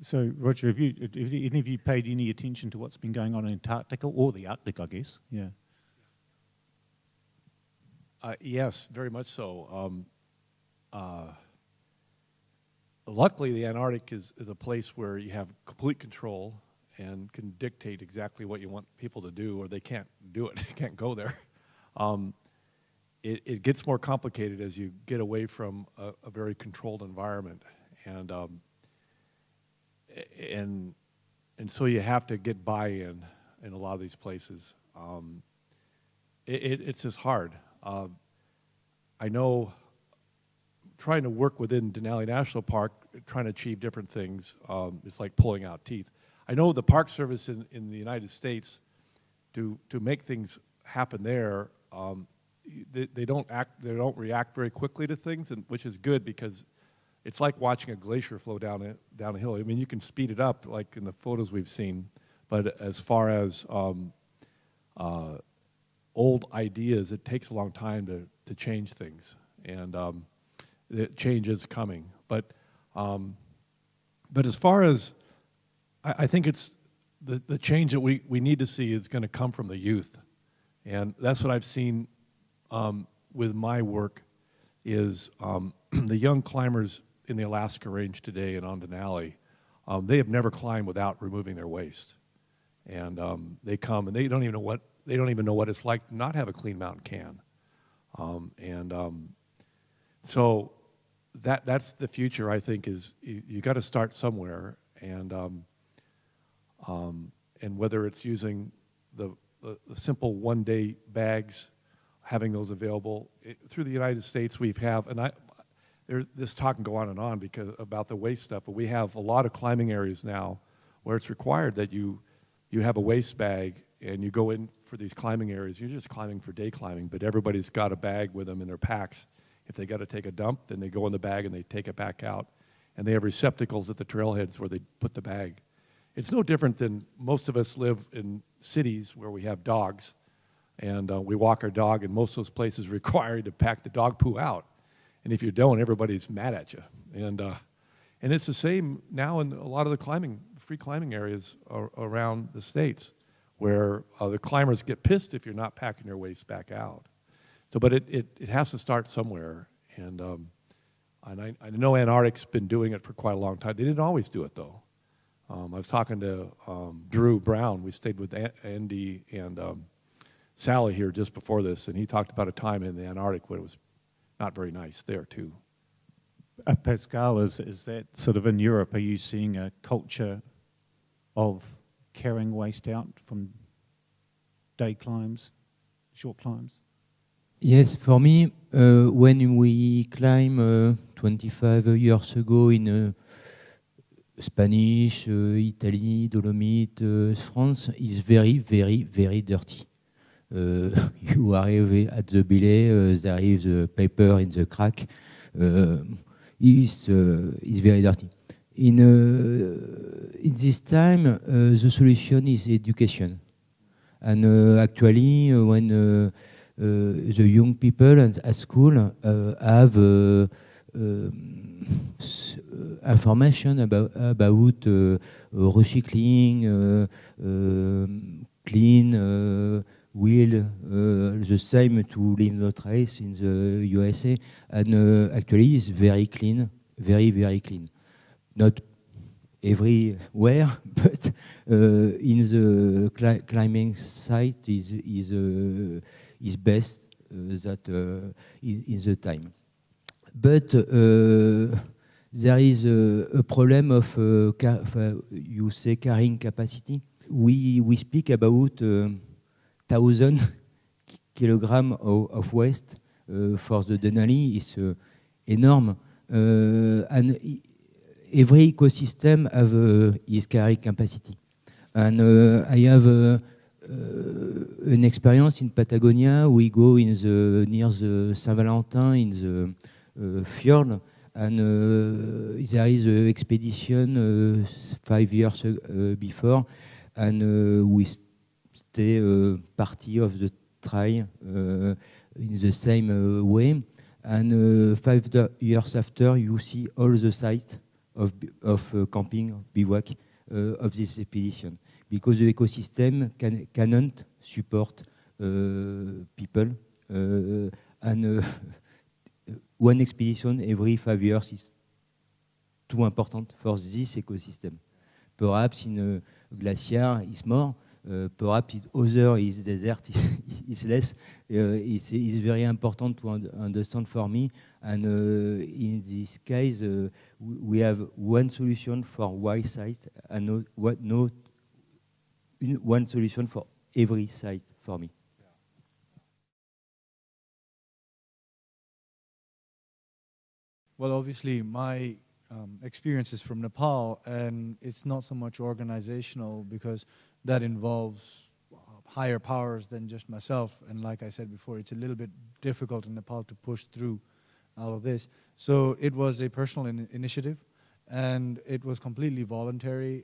So, Roger, have any of you paid any attention to what's been going on in Antarctica or the Arctic, I guess? Yeah. Yes, very much so. Luckily, the Antarctic is a place where you have complete control and can dictate exactly what you want people to do, or they can't do it. They can't go there. It gets more complicated as you get away from a very controlled environment, and so you have to get buy-in in a lot of these places. It's just hard. I know trying to work within Denali National Park, trying to achieve different things, it's like pulling out teeth. I know the Park Service in the United States, to make things happen there, they don't react very quickly to things, which is good because it's like watching a glacier flow down a hill. I mean, you can speed it up, like in the photos we've seen, but as far as old ideas, it takes a long time to change things, and the change is coming. But as far as I think it's the change that we need to see is going to come from the youth, and that's what I've seen with my work is the young climbers in the Alaska Range today and on Denali. They have never climbed without removing their waste, and they come and they don't even know what it's like to not have a clean mountain can, so that's the future. I think is you got to start somewhere, and whether it's using the simple one-day bags, having those available through the United States, there's this talk can go on and on because about the waste stuff, but we have a lot of climbing areas now where it's required that you have a waste bag and you go in for these climbing areas. You're just climbing for day climbing, but everybody's got a bag with them in their packs. If they got to take a dump, then they go in the bag and they take it back out. And they have receptacles at the trailheads where they put the bag. It's no different than most of us live in cities where we have dogs, and we walk our dog, and most of those places require you to pack the dog poo out. And if you don't, everybody's mad at you. And it's the same now in a lot of the free climbing areas around the States, where the climbers get pissed if you're not packing your waste back out. So, but it has to start somewhere, and I know Antarctic's been doing it for quite a long time. They didn't always do it, though. I was talking to Drew Brown. We stayed with Andy and Sally here just before this, and he talked about a time in the Antarctic when it was not very nice there, too. Pascal, is that sort of in Europe, are you seeing a culture of carrying waste out from day climbs, short climbs? Yes, for me, when we climb 25 years ago in Spanish, Italy, Dolomite, France, is very, very, very dirty. You arrive at the belay, there is paper in the crack. It's very dirty. In this time, the solution is education. And actually, when the young people at school have information about recycling, clean wheel, the same to leave no trace in the USA, and actually it's very clean, very, very clean. Not everywhere, but in the climbing site is best that in the time. But there is a problem of you say carrying capacity. We speak about 1,000 kilograms of waste for the Denali. It's enormous, and every ecosystem have its carrying capacity. And I have an experience in Patagonia. We go near the Saint Valentin in the fjord, and there is an expedition 5 years before, and we stay party of the trail in the same way. And 5 years after, you see all the sites of camping, bivouac of this expedition, because the ecosystem cannot support people, and one expedition every 5 years is too important for this ecosystem. Perhaps in a glacier is more, perhaps in other is desert is less. It's very important to understand for me. And in this case, we have one solution for one site and one solution for every site for me. Well, obviously, my experience is from Nepal, and it's not so much organizational because that involves higher powers than just myself. And like I said before, it's a little bit difficult in Nepal to push through all of this. So it was a personal initiative, and it was completely voluntary,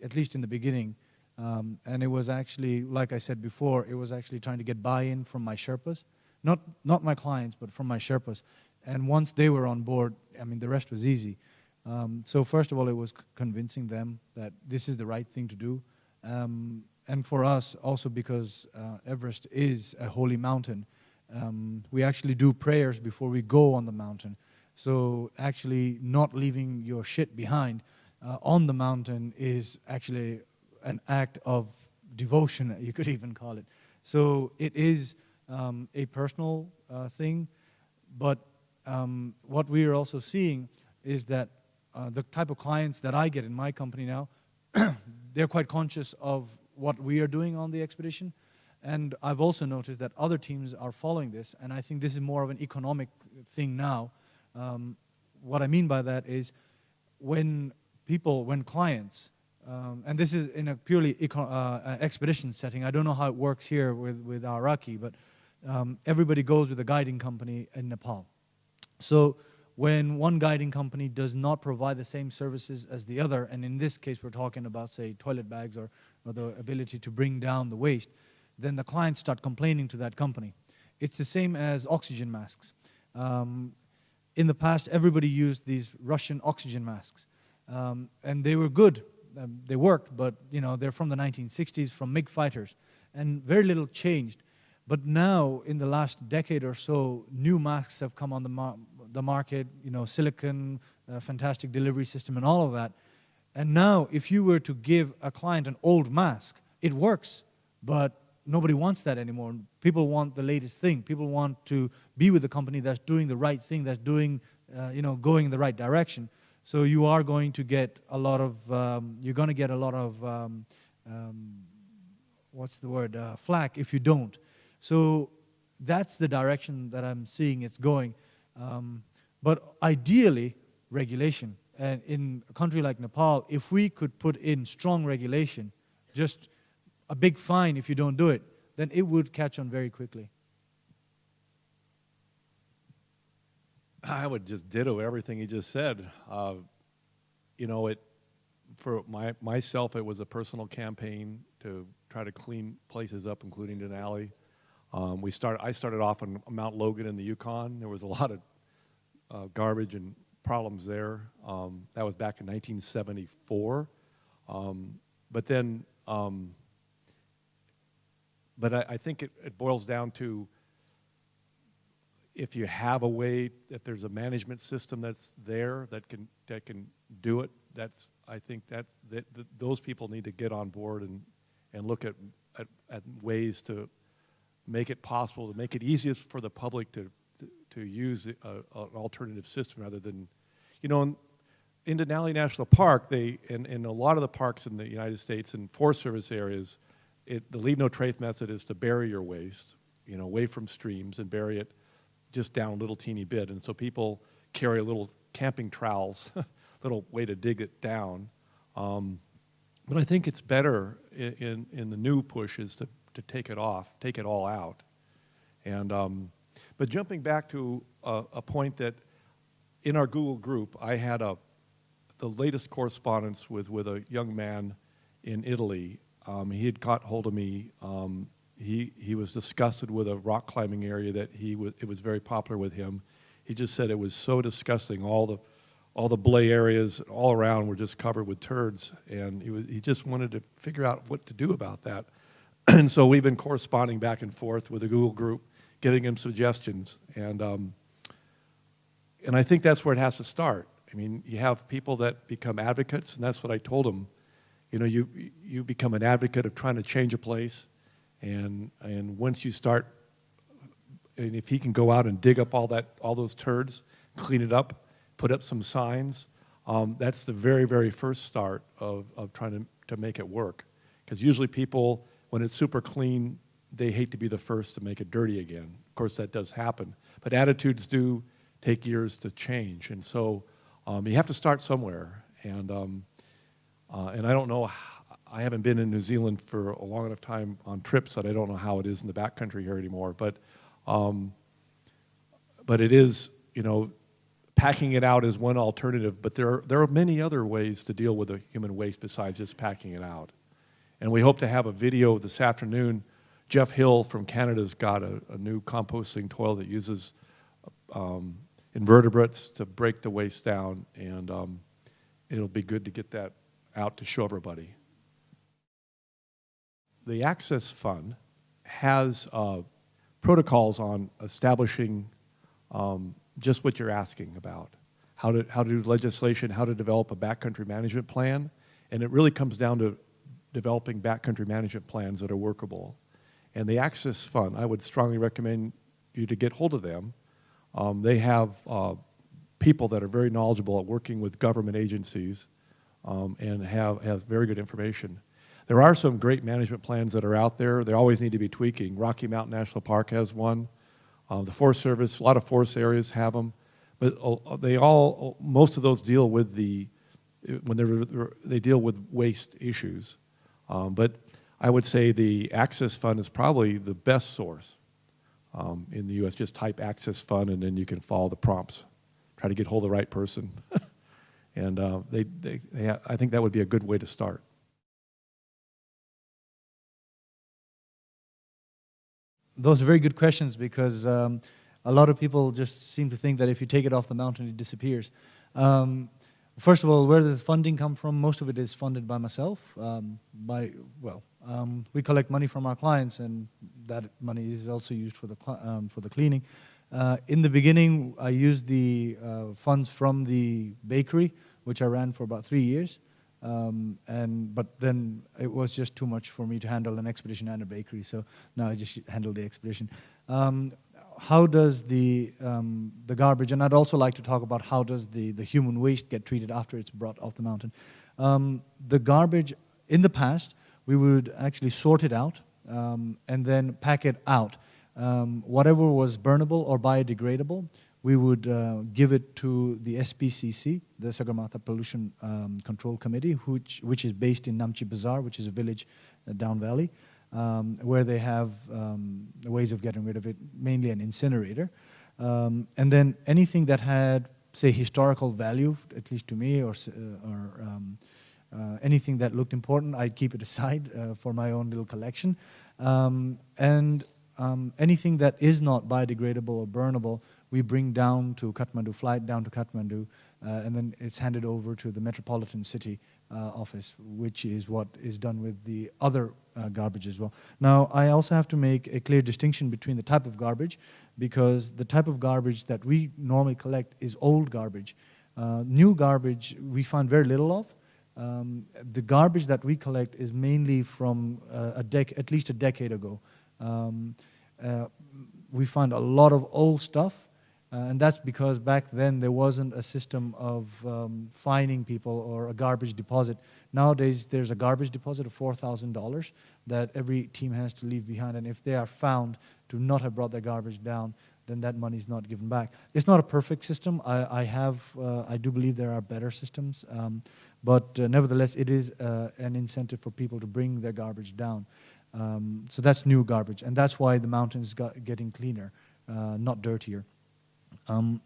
at least in the beginning. And it was actually, like I said before, it was actually trying to get buy-in from my Sherpas, not my clients, but from my Sherpas. And once they were on board, I mean, the rest was easy. So first of all, it was convincing them that this is the right thing to do. And for us, also because Everest is a holy mountain, we actually do prayers before we go on the mountain. So actually not leaving your shit behind on the mountain is actually an act of devotion, you could even call it. So it is a personal thing, but what we are also seeing is that the type of clients that I get in my company now, they're quite conscious of what we are doing on the expedition. And I've also noticed that other teams are following this, and I think this is more of an economic thing now. What I mean by that is when clients, and this is in a purely expedition setting, I don't know how it works here with Araki, but everybody goes with a guiding company in Nepal. So when one guiding company does not provide the same services as the other, and in this case we're talking about, say, toilet bags or the ability to bring down the waste, then the clients start complaining to that company. It's the same as oxygen masks. In the past, everybody used these Russian oxygen masks, and they were good. They worked, but they're from the 1960s, from MiG fighters, and very little changed. But now, in the last decade or so, new masks have come on the market, silicon, fantastic delivery system and all of that. And now, if you were to give a client an old mask, it works, but nobody wants that anymore. People want the latest thing. People want to be with a company that's doing the right thing, that's doing, going in the right direction. So you are going to get a lot of, flack if you don't. So that's the direction that I'm seeing it's going. But ideally, regulation. And in a country like Nepal, if we could put in strong regulation, just a big fine if you don't do it, then it would catch on very quickly. I would just ditto everything he just said. For myself, it was a personal campaign to try to clean places up, including Denali. I started off on Mount Logan in the Yukon. There was a lot of garbage and problems there. That was back in 1974. But I think it boils down to, if you have a way that there's a management system that's there that can do it, I think that those people need to get on board and look at ways to make it possible, to make it easiest for the public to use an alternative system rather than, in Denali National Park, in a lot of the parks in the United States and Forest Service areas, the leave no trace method is to bury your waste, away from streams and bury it just down a little teeny bit. And so people carry little camping trowels, little way to dig it down. But I think it's better in the new push is to take it off, take it all out. And but jumping back to a point that in our Google group, I had the latest correspondence with a young man in Italy. He had got hold of me. He was disgusted with a rock climbing area that it was very popular with him. He just said it was so disgusting, all all the belay areas all around were just covered with turds, and he just wanted to figure out what to do about that. And so we've been corresponding back and forth with the Google group, giving him suggestions, and I think that's where it has to start. I mean, you have people that become advocates, and that's what I told him. You know, you become an advocate of trying to change a place, and once you start, and if he can go out and dig up all those turds, clean it up, put up some signs, that's the very, very first start of trying to make it work. Because usually people, when it's super clean, they hate to be the first to make it dirty again. Of course, that does happen. But attitudes do take years to change. And so you have to start somewhere. And I don't know, I haven't been in New Zealand for a long enough time on trips that I don't know how it is in the backcountry here anymore. But it is, you know, packing it out is one alternative, but there are many other ways to deal with the human waste besides just packing it out. And we hope to have a video this afternoon. Jeff Hill from Canada's got a new composting toilet that uses invertebrates to break the waste down, and it'll be good to get that out to show everybody. The Access Fund has protocols on establishing just what you're asking about, how to do legislation, how to develop a backcountry management plan, and it really comes down to developing backcountry management plans that are workable. And the Access Fund, I would strongly recommend you to get hold of them. They have people that are very knowledgeable at working with government agencies and have very good information. There are some great management plans that are out there. They always need to be tweaking. Rocky Mountain National Park has one. The Forest Service, a lot of forest areas have them, but most of those deal with they deal with waste issues. But I would say the Access Fund is probably the best source in the U.S. Just type Access Fund, and then you can follow the prompts. Try to get hold of the right person, and I think that would be a good way to start. Those are very good questions, because a lot of people just seem to think that if you take it off the mountain, it disappears. First of all, where does funding come from? Most of it is funded by myself. We collect money from our clients, and that money is also used for the cleaning. In the beginning, I used the funds from the bakery, which I ran for about 3 years. But then it was just too much for me to handle an expedition and a bakery, so now I just handle the expedition. How does the garbage, and I'd also like to talk about how does the human waste get treated after it's brought off the mountain. The garbage, in the past, we would actually sort it out and then pack it out. Whatever was burnable or biodegradable, we would give it to the SPCC, the Sagarmatha Pollution Control Committee, which is based in Namche Bazaar, which is a village down valley, where they have ways of getting rid of it, mainly an incinerator. And then anything that had, say, historical value, at least to me, or anything that looked important, I'd keep it aside for my own little collection. Anything that is not biodegradable or burnable, we bring down to Kathmandu, fly it down to Kathmandu, and then it's handed over to the Metropolitan City office, which is what is done with the other garbage as well. Now, I also have to make a clear distinction between the type of garbage, because the type of garbage that we normally collect is old garbage. New garbage we find very little of. The garbage that we collect is mainly from at least a decade ago. We find a lot of old stuff, and that's because back then there wasn't a system of fining people or a garbage deposit. Nowadays there's a garbage deposit of $4,000 that every team has to leave behind, and if they are found to not have brought their garbage down, then that money is not given back. It's not a perfect system. I do believe there are better systems, but nevertheless it is an incentive for people to bring their garbage down. So that's new garbage, and that's why the mountains getting cleaner, not dirtier.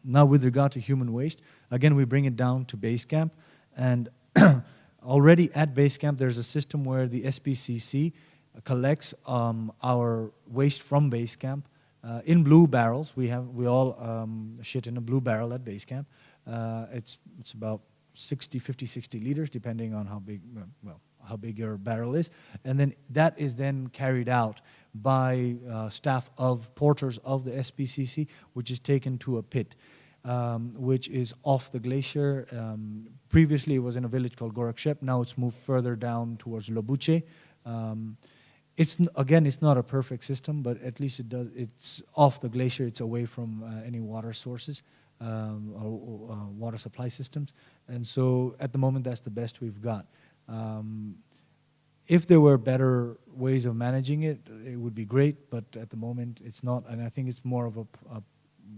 Now, with regard to human waste, again, we bring it down to base camp, and already at base camp, there's a system where the SPCC collects our waste from base camp in blue barrels. We all shit in a blue barrel at base camp. It's about 50, 60 liters, depending on how big, how big your barrel is. And then that is then carried out by staff of porters of the SPCC, which is taken to a pit, which is off the glacier. Previously, it was in a village called Gorakshep. Now it's moved further down towards Lobuche. Again, it's not a perfect system, but at least it's off the glacier. It's away from any water sources or water supply systems. And so at the moment, that's the best we've got. If there were better ways of managing it, it would be great, but at the moment, it's not. And I think it's more of a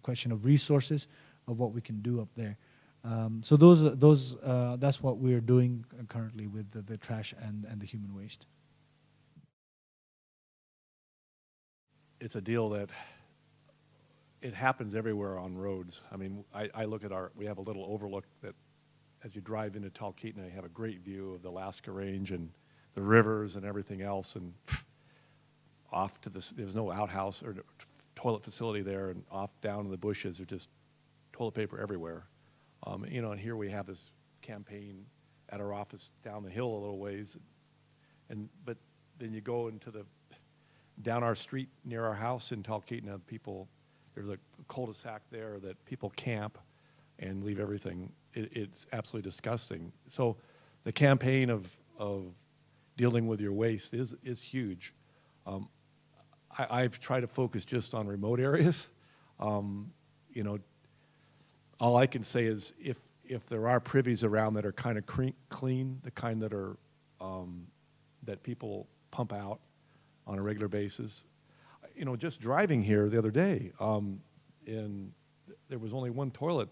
question of resources, of what we can do up there. So that's what we're doing currently with the trash and the human waste. It's a deal that it happens everywhere on roads. I mean, I look at we have a little overlook that as you drive into Talkeetna, you have a great view of the Alaska Range and the rivers and everything else, and off to there's no outhouse or toilet facility there, and off down in the bushes are just toilet paper everywhere. You know, and here we have this campaign at our office down the hill a little ways, but then you go down our street near our house in Talkeetna, there's a cul-de-sac there that people camp and leave everything. It's absolutely disgusting. So the campaign of dealing with your waste is huge. I've tried to focus just on remote areas. You know, all I can say is if there are privies around that are kind of clean, the kind that are that people pump out on a regular basis. You know, just driving here the other day, there was only one toilet.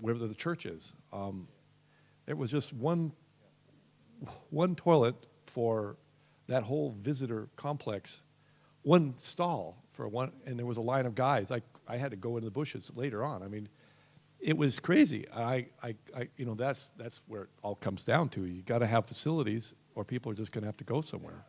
Where the church is. There was just one toilet for that whole visitor complex, one stall for one, and there was a line of guys. I had to go into the bushes later on. I mean, it was crazy. You know, that's where it all comes down to. You got to have facilities, or people are just going to have to go somewhere.